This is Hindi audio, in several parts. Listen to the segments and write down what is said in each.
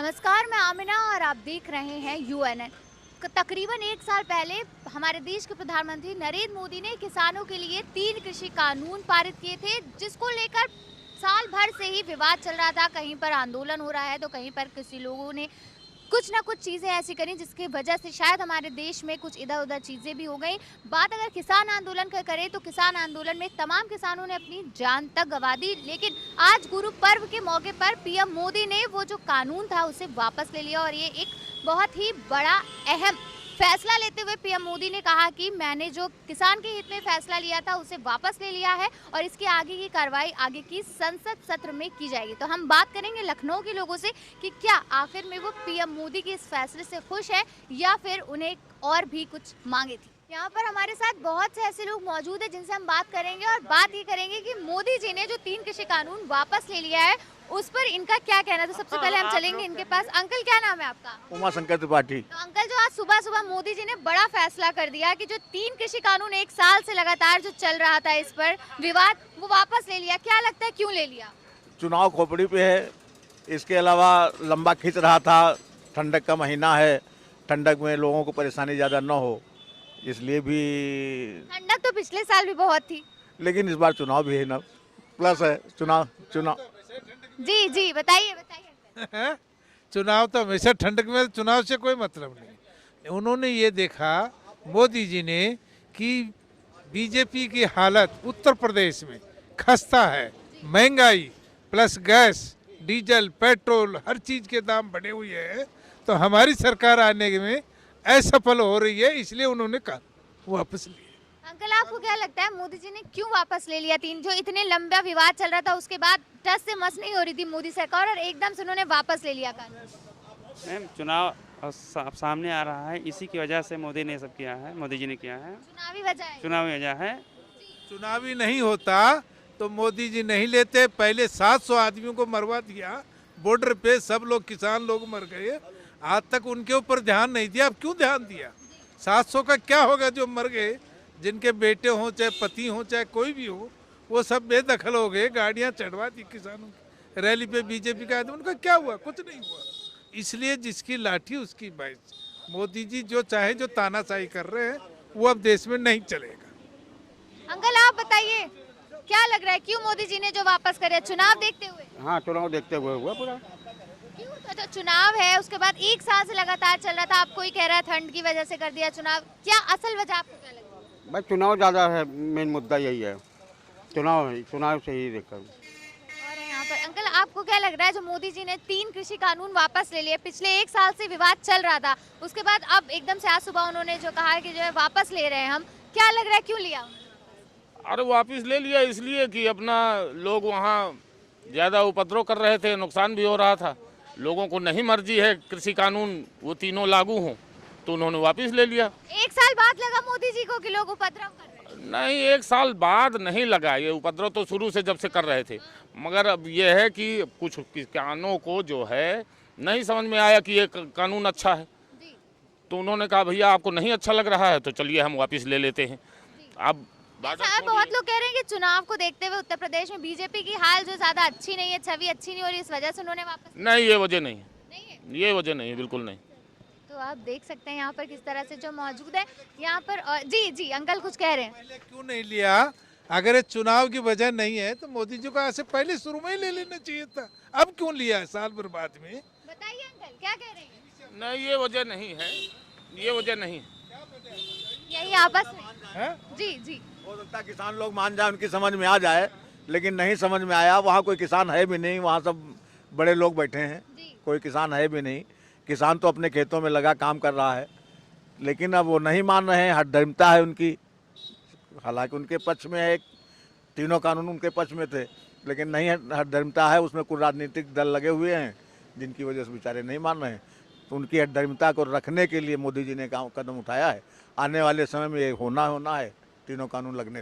नमस्कार, मैं आमिना और आप देख रहे हैं यूएनएन। तकरीबन एक साल पहले हमारे देश के प्रधानमंत्री नरेंद्र मोदी ने किसानों के लिए 3 कृषि कानून पारित किए थे, जिसको लेकर साल भर से ही विवाद चल रहा था। कहीं पर आंदोलन हो रहा है तो कहीं पर किसी लोगों ने कुछ ना कुछ चीज़ें ऐसी करी जिसकी वजह से शायद हमारे देश में कुछ इधर उधर चीज़ें भी हो गई। बात अगर किसान आंदोलन का करें तो किसान आंदोलन में तमाम किसानों ने अपनी जान तक गंवा दी, लेकिन आज गुरु पर्व के मौके पर पीएम मोदी ने वो जो कानून था उसे वापस ले लिया और ये एक बहुत ही बड़ा अहम फैसला लेते हुए पीएम मोदी ने कहा कि मैंने जो किसान के हित में फैसला लिया था उसे वापस ले लिया है और इसकी आगे की कार्रवाई आगे की संसद सत्र में की जाएगी। तो हम बात करेंगे लखनऊ के लोगों से कि क्या आखिर में वो पीएम मोदी के इस फैसले से खुश है या फिर उन्हें और भी कुछ मांगे थी। यहाँ पर हमारे साथ बहुत से ऐसे लोग मौजूद हैं जिनसे हम बात करेंगे और बात ये करेंगे कि मोदी जी ने जो 3 कृषि कानून वापस ले लिया है उस पर इनका क्या कहना है। तो सबसे पहले हम चलेंगे इनके पास। अंकल, क्या नाम है आपका? उमा शंकर त्रिपाठी। तो अंकल, जो आज सुबह सुबह मोदी जी ने बड़ा फैसला कर दिया कि जो 3 कृषि कानून एक साल से लगातार जो चल रहा था इस पर विवाद, वो वापस ले लिया, क्या लगता है क्यों ले लिया? चुनाव खोपड़ी पे है, इसके अलावा लंबा खींच रहा था। ठंडक का महीना है, ठंडक में लोगों को परेशानी ज़्यादा न हो इसलिए भी। ठंडक तो पिछले साल भी बहुत थी। लेकिन इस बार चुनाव भी है ना, प्लस है चुनाव। जी जी, बताइए बताइए। चुनाव तो हमेशा ठंडक में, चुनाव से कोई मतलब नहीं। उन्होंने ये देखा मोदी जी ने कि बीजेपी की हालत उत्तर प्रदेश में खस्ता है, महंगाई प्लस गैस डीजल पेट्रोल हर चीज़ के दाम बढ़े हुए हैं, तो हमारी सरकार आने में असफल हो रही है, इसलिए उन्होंने कहा वापस लिया। अंकल, आपको क्या लगता है मोदी जी ने क्यों वापस ले लिया? जो इतने लंबा विवाद चल रहा था उसके बाद टस से मस नहीं हो रही थी मोदी सरकार और एकदम से उन्होंने वापस ले लिया कानून। मैम, चुनाव अब सामने आ रहा है, इसी की वजह से मोदी ने सब किया है, मोदी जी ने किया है। चुनावी वजह है। चुनावी वजह है। चुनावी नहीं होता तो मोदी जी नहीं लेते। पहले 700 आदमियों को मरवा दिया बॉर्डर पे, सब लोग किसान लोग मर गए। आज तक उनके ऊपर ध्यान नहीं दिया, अब क्यों ध्यान दिया? 700 का क्या होगा जो मर गए, जिनके बेटे हों चाहे पति हों चाहे कोई भी हो, वो सब बेदखल हो गए। गाड़ियां चढ़वा दी किसानों की, रैली पे बीजेपी का आदमी, उनका क्या हुआ? कुछ नहीं हुआ। इसलिए जिसकी लाठी उसकी भैंस। मोदी जी जो चाहे, जो तानाशाही कर रहे हैं वो अब देश में नहीं चलेगा। अंकल, आप बताइए क्या लग रहा है क्यों मोदी जी ने जो वापस करे? चुनाव देखते हुए? हाँ, चुनाव देखते हुए हुआ पूरा। क्यों? तो चुनाव है, उसके बाद एक साल से लगातार चल रहा था, आप कोई कह रहा है ठंड की वजह से कर दिया चुनाव, क्या असल वजह आपको क्या लगता है? बस चुनाव ज़्यादा है, मेन मुद्दा यही है। चुनाव से ही देखकर। और यहाँ पर अंकल, आपको क्या लग रहा है जो मोदी जी ने 3 कृषि कानून वापस ले लिए, पिछले एक साल से विवाद चल रहा था, उसके बाद अब एकदम से आज सुबह उन्होंने जो कहा कि जो है वापस ले रहे हैं हम, क्या लग रहा है क्यों लिया? अरे वापस ले लिया इसलिए कि अपना लोग वहाँ ज़्यादा उपद्रव कर रहे थे, नुकसान भी हो रहा था। लोगों को नहीं मर्जी है कृषि कानून वो तीनों लागू हों, तो उन्होंने वापस ले लिया। एक साल बाद लगा मोदी जी को कि लोग उपद्रव कर रहे हैं। नहीं, एक साल बाद नहीं लगा, ये उपद्रव तो शुरू से जब से कर रहे थे। मगर अब ये है कि कुछ किसानों को जो है नहीं समझ में आया कि ये कानून अच्छा है, तो उन्होंने कहा भैया आपको नहीं अच्छा लग रहा है तो चलिए हम वापस ले लेते हैं। अब बहुत लोग कह रहे हैं कि चुनाव को देखते हुए उत्तर प्रदेश में बीजेपी की हाल जो ज्यादा अच्छी नहीं है, छवि अच्छी नहीं हो रही, इस वजह से उन्होंने वापस। नहीं, ये वजह नहीं नहीं है। है, ये वजह नहीं है, बिल्कुल नहीं। तो आप देख सकते हैं यहाँ पर किस तरह से जो मौजूद है यहाँ पर। जी जी, अंकल कुछ कह रहे हैं। पहले क्यों नहीं लिया? अगर ये चुनाव की वजह नहीं है तो मोदी जी को ऐसे पहले शुरू में ही ले लेना चाहिए था। अब क्यों लिया है साल भर बाद में? बताइए अंकल, क्या कह रहे हैं? नहीं, ये वजह नहीं है, ये वजह नहीं है। यही आपस में है? जी जी। हो सकता है किसान लोग मान जाए, उनकी समझ में आ जाए, लेकिन नहीं समझ में आया। वहाँ कोई किसान है भी नहीं, वहाँ सब बड़े लोग बैठे हैं, कोई किसान है भी नहीं। किसान तो अपने खेतों में लगा काम कर रहा है, लेकिन अब वो नहीं मान रहे हैं। हठधर्मिता है उनकी, हालांकि उनके पक्ष में है, तीनों कानून उनके पक्ष में थे, लेकिन नहीं, हठधर्मिता है। उसमें कुछ राजनीतिक दल लगे हुए हैं जिनकी वजह से बेचारे नहीं मान रहे हैं। तो उनकी हठधर्मिता को रखने के लिए मोदी जी ने कदम उठाया है। आने वाले समय में ये होना है, तीनों कानून लगने।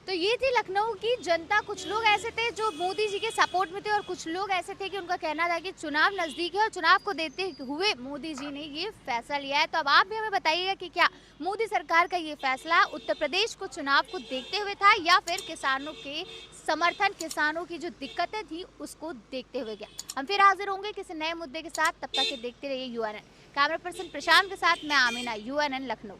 तो ये थी लखनऊ की जनता। कुछ लोग ऐसे थे जो मोदी जी के सपोर्ट में थे और कुछ लोग ऐसे थे कि उनका कहना था कि चुनाव नजदीक है और चुनाव को देखते हुए मोदी जी ने ये फैसला लिया है। तो अब आप भी हमें बताइएगा कि क्या मोदी सरकार का ये फैसला उत्तर प्रदेश को चुनाव को देखते हुए था या फिर किसानों के समर्थन, किसानों की जो दिक्कतें थी उसको देखते हुए गया। हम फिर हाजिर होंगे किसी नए मुद्दे के साथ, तब तक के देखते रहिए UNN। कैमरा पर्सन प्रशांत के साथ मैं आमिना, UNN लखनऊ।